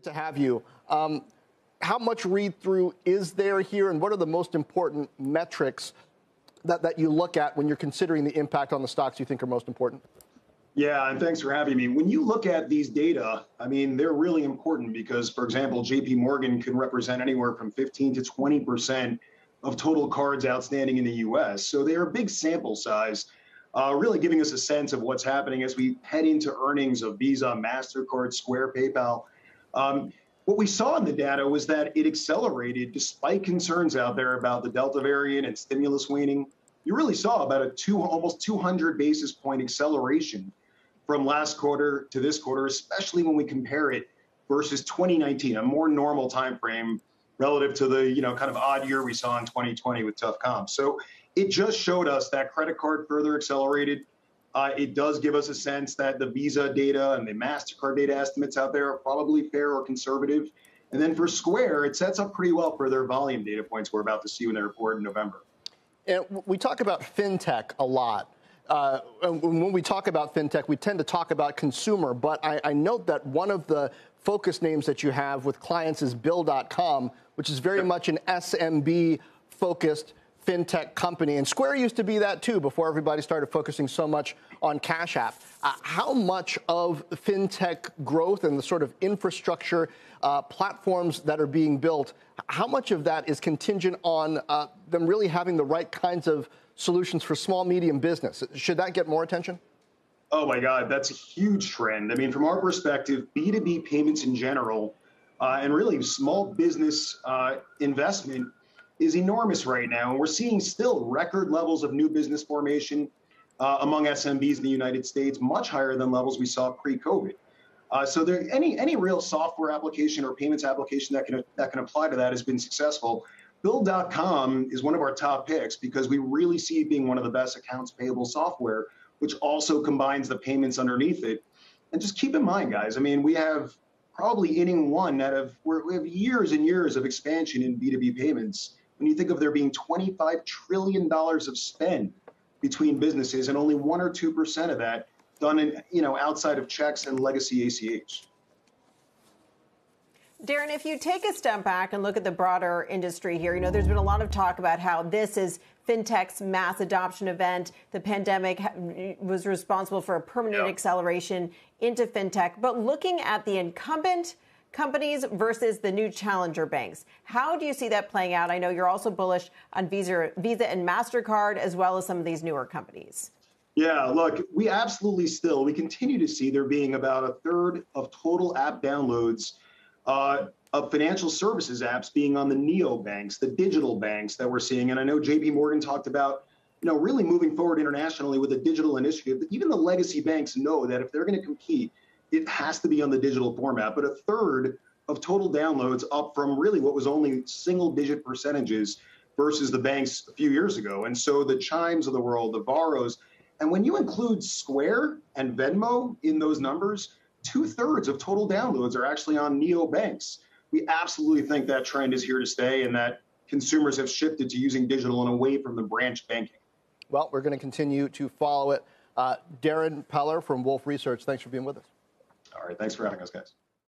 To have you. How much read-through is there here, and what are the most important metrics that you look at when you're considering the impact on the stocks you think are most important? Yeah, and thanks for having me. When you look at these data, I mean, they're really important because, for example, JP Morgan can represent anywhere from 15 to 20% of total cards outstanding in the US. So they're a big sample size, really giving us a sense of what's happening as we head into earnings of Visa, MasterCard, Square, PayPal. What we saw in the data was that it accelerated despite concerns out there about the Delta variant and stimulus waning. You really saw about almost 200 basis point acceleration from last quarter to this quarter, especially when we compare it versus 2019, a more normal time frame relative to the kind of odd year we saw in 2020 with tough comps. So it just showed us that credit card further accelerated. It does give us a sense that the Visa data and the MasterCard data estimates out there are probably fair or conservative. And then for Square, it sets up pretty well for their volume data points we're about to see when they report in November. And we talk about fintech a lot. And when we talk about fintech, we tend to talk about consumer. But I note that one of the focus names that you have with clients is Bill.com, which is very much an SMB-focused fintech company. And Square used to be that, too, before everybody started focusing so much on Cash App. How much of fintech growth and the sort of infrastructure platforms that are being built, how much of that is contingent on them really having the right kinds of solutions for small, medium business? Should that get more attention? Oh, my God, that's a huge trend. I mean, from our perspective, B2B payments in general and really small business investment is enormous right now. And we're seeing still record levels of new business formation among SMBs in the United States, much higher than levels we saw pre-COVID. So there, any real software application or payments application that can apply to that has been successful. Bill.com is one of our top picks because we really see it being one of the best accounts payable software, which also combines the payments underneath it. And just keep in mind, guys, I mean, we have probably inning one we have years and years of expansion in B2B payments. When you think of there being $25 trillion of spend between businesses and only 1 or 2% of that done in, outside of checks and legacy ACH. Darren, if you take a step back and look at the broader industry here, there's been a lot of talk about how this is fintech's mass adoption event. The pandemic was responsible for a permanent acceleration into fintech. But looking at the incumbent companies versus the new challenger banks, how do you see that playing out? I know you're also bullish on Visa and MasterCard, as well as some of these newer companies. Yeah, look, we continue to see there being about a third of total app downloads of financial services apps being on the neobanks, the digital banks that we're seeing. And I know JP Morgan talked about, really moving forward internationally with a digital initiative. Even the legacy banks know that if they're going to compete, it has to be on the digital format. But a third of total downloads, up from really what was only single-digit percentages versus the banks a few years ago. And so the Chimes of the world, the Varos, and when you include Square and Venmo in those numbers, 2/3 of total downloads are actually on neobanks. We absolutely think that trend is here to stay and that consumers have shifted to using digital and away from the branch banking. Well, we're going to continue to follow it. Darren Peller from Wolfe Research, thanks for being with us. All right. Thanks for having us, guys.